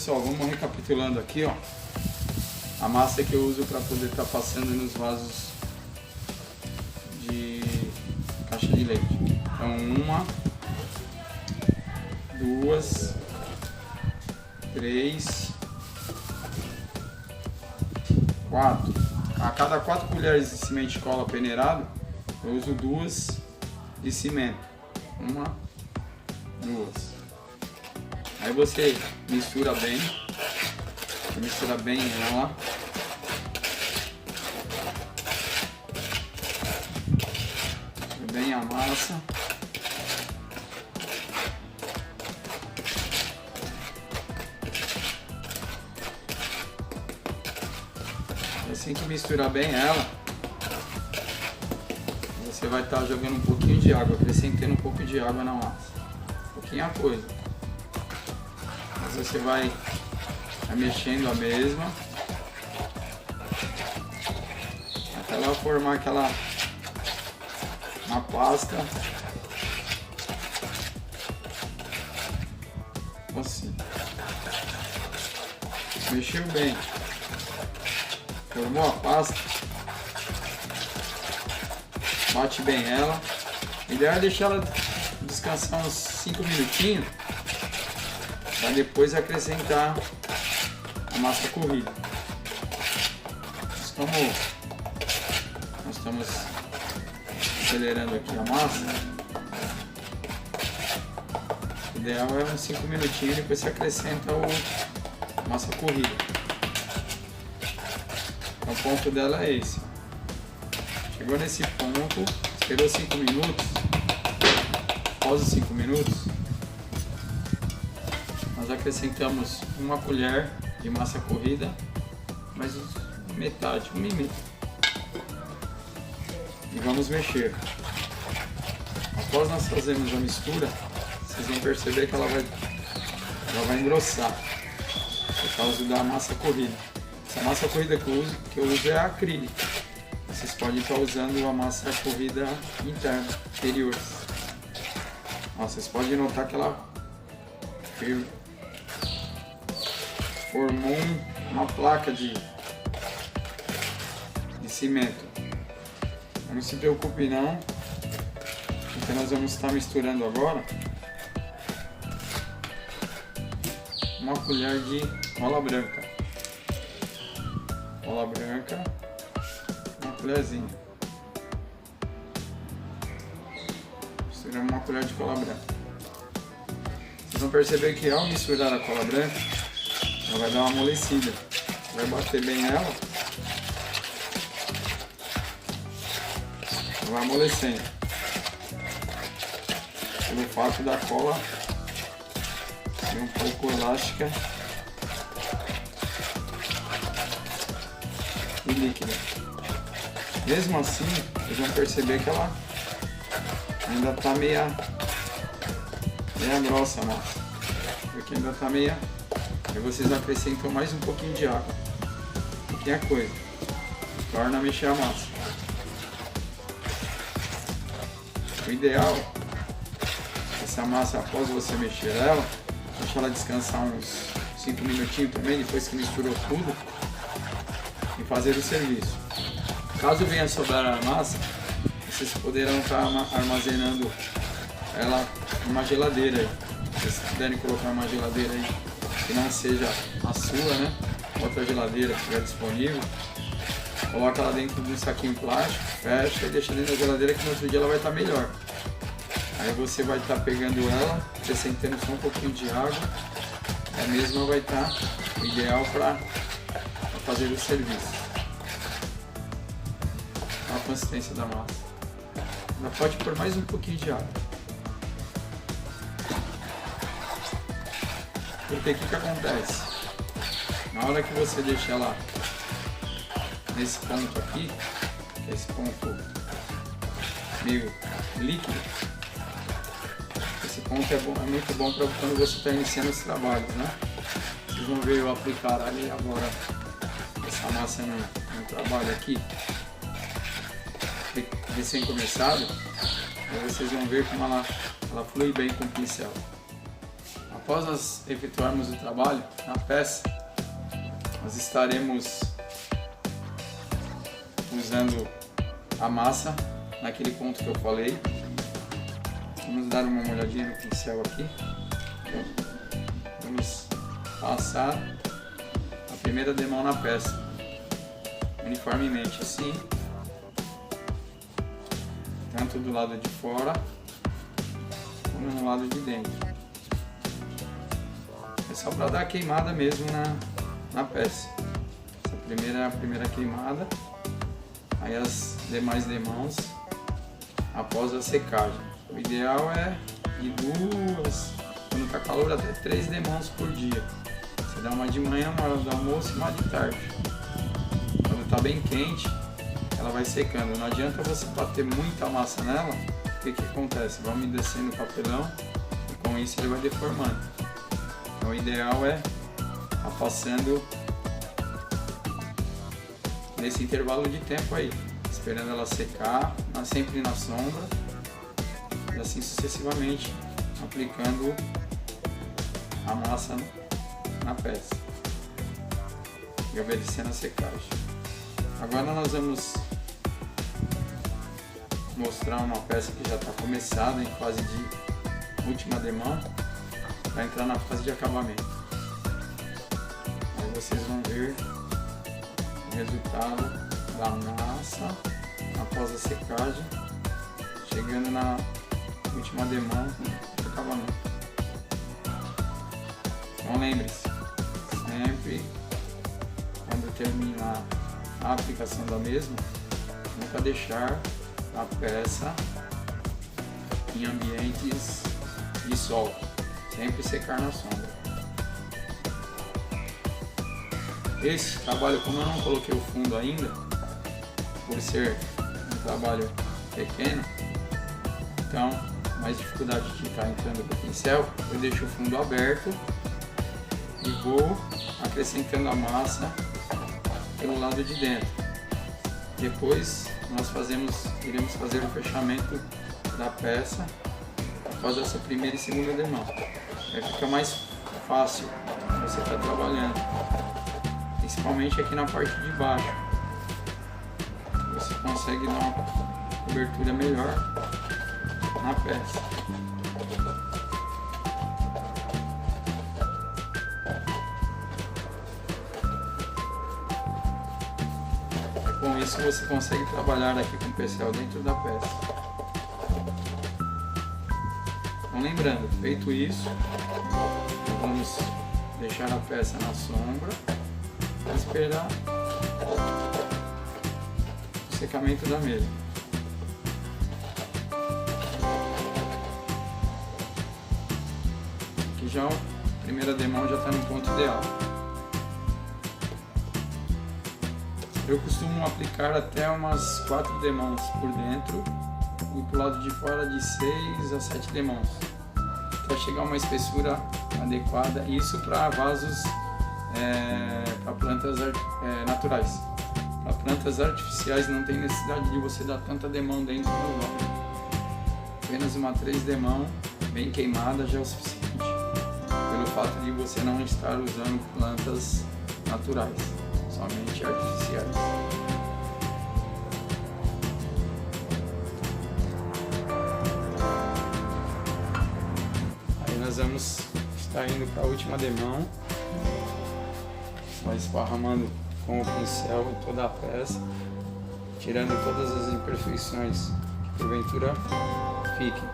pessoal, vamos recapitulando aqui, ó. A massa que eu uso para poder estar passando nos vasos de caixa de leite. Então, 1, 2, 3, 4. A cada 4 colheres de cimento de cola peneirado, eu uso 2 de cimento. 1, 2. Aí você mistura bem ela. Bem a massa. Assim que misturar bem ela, você vai estar jogando um pouquinho de água, acrescentando um pouco de água na massa. Pouquinha coisa. Mas você vai mexendo a mesma até ela formar aquela uma pasta assim. Mexeu bem, formou a pasta, bate bem ela. O ideal é deixar ela descansar uns 5 minutinhos para depois acrescentar a massa corrida. Mas como nós estamos acelerando aqui a massa, o ideal é uns 5 minutinhos e depois você acrescenta a massa corrida. Então, o ponto dela é esse. Chegou nesse ponto, esperou 5 minutos. Após os 5 minutos, nós acrescentamos 1 colher de massa corrida, mais metade, 1 milímetro. E vamos mexer. Após nós fazermos a mistura, vocês vão perceber que ela vai engrossar por causa da massa corrida. Essa massa corrida que eu uso é a acrílica. Vocês podem estar usando a massa corrida interna, interior. Ó, vocês podem notar que ela formou uma placa de cimento. Não se preocupe não, porque nós vamos estar misturando agora 1 colher de cola branca. Cola branca, 1 colherzinha. Misturamos 1 colher de cola branca. Vocês vão perceber que ao misturar a cola branca, ela vai dar uma amolecida. Vai bater bem ela. Vai amolecendo. Pelo fato da cola ser um pouco elástica e líquida. Mesmo assim, vocês vão perceber que ela ainda está meia grossa a massa. Porque ainda está meia. Aí vocês acrescentam mais um pouquinho de água. Pouquinha coisa. Torna a mexer a massa. O ideal, essa massa, após você mexer ela, deixa ela descansar uns 5 minutinhos também, depois que misturou tudo, e fazer o serviço. Caso venha sobrar a massa, vocês poderão estar armazenando ela numa geladeira aí. Se vocês puderem colocar uma geladeira aí, que não seja a sua, né? Outra geladeira que estiver disponível. Coloca ela dentro de um saquinho plástico, fecha e deixa dentro da geladeira, que no outro dia ela vai estar melhor. Aí você vai estar pegando ela, acrescentando só um pouquinho de água. A mesma vai estar ideal para fazer o serviço. Olha a consistência da massa. Ainda pode pôr mais um pouquinho de água. Porque o que acontece? Na hora que você deixa ela nesse ponto aqui, esse ponto meio líquido, esse ponto é muito bom para quando você está iniciando os trabalhos, né? Vocês vão ver eu aplicar ali agora essa massa no trabalho aqui, recém começado, aí vocês vão ver como ela flui bem com o pincel. Após nós efetuarmos o trabalho na peça, nós estaremos usando a massa naquele ponto que eu falei. Vamos dar uma olhadinha no pincel aqui. Vamos passar a primeira demão na peça, uniformemente assim, tanto do lado de fora como no lado de dentro. É só para dar queimada mesmo na peça. Essa a primeira queimada, aí as demais demãos após a secagem. O ideal é de 2, quando tá calor, até 3 demãos por dia. Você dá uma de manhã, uma hora do almoço e uma de tarde. Quando tá bem quente, ela vai secando. Não adianta você bater muita massa nela, o que acontece? Vai umedecendo o papelão e com isso ele vai deformando. Então o ideal é tá passando nesse intervalo de tempo aí, esperando ela secar, sempre na sombra, e assim sucessivamente, aplicando a massa na peça e obedecendo a secagem. Agora nós vamos mostrar uma peça que já está começada em fase de última demão, para entrar na fase de acabamento. Aí vocês vão ver o resultado da massa após a secagem, chegando na última demão de acabamento. Então lembre-se, sempre quando terminar a aplicação da mesma, nunca deixar a peça em ambientes de sol, sempre secar na sombra. Esse trabalho, como eu não coloquei o fundo ainda, por ser um trabalho pequeno, então mais dificuldade de estar entrando com o pincel, eu deixo o fundo aberto e vou acrescentando a massa pelo lado de dentro. Depois nós iremos fazer o fechamento da peça após essa primeira e segunda demão. Aí fica mais fácil você estar trabalhando, principalmente aqui na parte de baixo. Você consegue dar uma cobertura melhor na peça. Com isso você consegue trabalhar aqui com o pincel dentro da peça. Então lembrando, feito isso, vamos deixar a peça na sombra e esperar o secamento da mesma. Aqui já a primeira demão já está no ponto ideal. Eu costumo aplicar até umas 4 demãos por dentro e pro lado de fora de 6 a 7 demãos, para chegar a uma espessura adequada. Isso para vasos para plantas naturais. Para plantas artificiais não tem necessidade de você dar tanta demão dentro do vaso. Apenas uma 3 demão bem queimada já é o suficiente, pelo fato de você não estar usando plantas naturais, somente artificiais. Aí nós vamos estar indo para a última demão, vai esparramando com o pincel em toda a peça, tirando todas as imperfeições que porventura fiquem.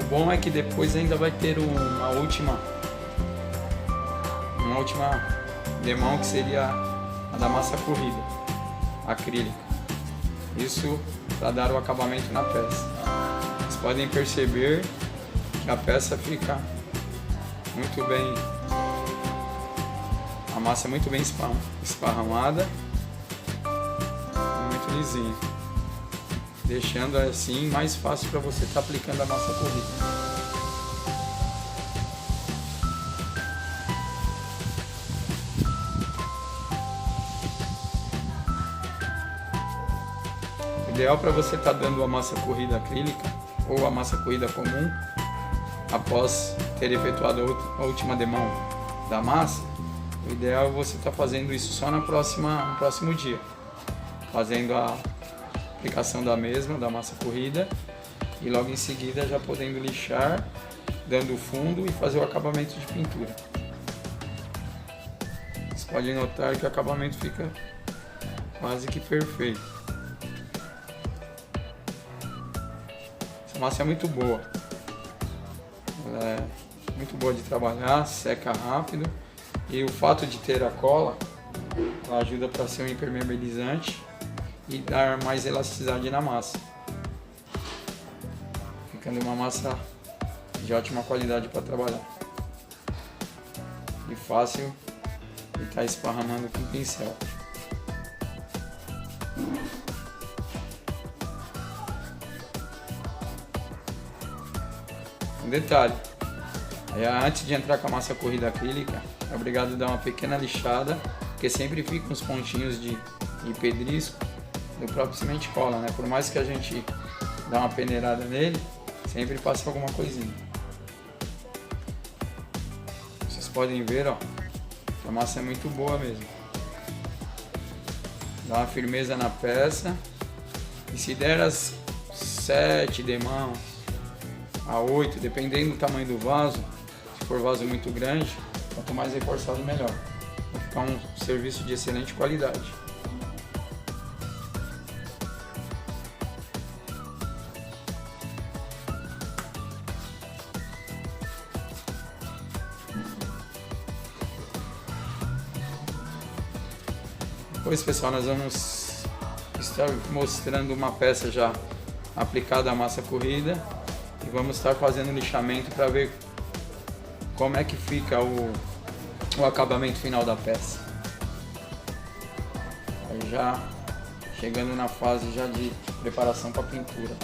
O bom é que depois ainda vai ter uma última demão, que seria a da massa corrida, acrílica. Isso para dar o acabamento na peça. Vocês podem perceber que a peça fica muito bem, a massa é muito bem esparramada e muito lisinha, deixando assim mais fácil para você estar aplicando a massa corrida. O Ideal para você estar dando a massa corrida acrílica ou a massa corrida comum após ter efetuado a última demão da massa. O ideal é você estar fazendo isso só no próximo dia, fazendo a aplicação da mesma, da massa corrida, e logo em seguida já podendo lixar, dando fundo e fazer o acabamento de pintura. Vocês podem notar que o acabamento fica quase que perfeito. Essa massa é muito boa. Ela é muito boa de trabalhar, seca rápido, e o fato de ter a cola, ela ajuda para ser um impermeabilizante e dar mais elasticidade na massa, ficando uma massa de ótima qualidade para trabalhar e fácil de estar esparramando com o pincel. Um detalhe, antes de entrar com a massa corrida acrílica, é obrigado a dar uma pequena lixada, porque sempre fica uns pontinhos de pedrisco do próprio cimento cola, né? Por mais que a gente dá uma peneirada nele, sempre passa alguma coisinha. Vocês podem ver, ó, que a massa é muito boa mesmo. Dá uma firmeza na peça, e se der as 7 demãos a 8, dependendo do tamanho do vaso, se for vaso muito grande, quanto mais reforçado melhor. Vai ficar um serviço de excelente qualidade. Depois, pessoal, nós vamos estar mostrando uma peça já aplicada à massa corrida e vamos estar fazendo lixamento para ver como é que fica o acabamento final da peça. Aí já chegando na fase já de preparação para pintura.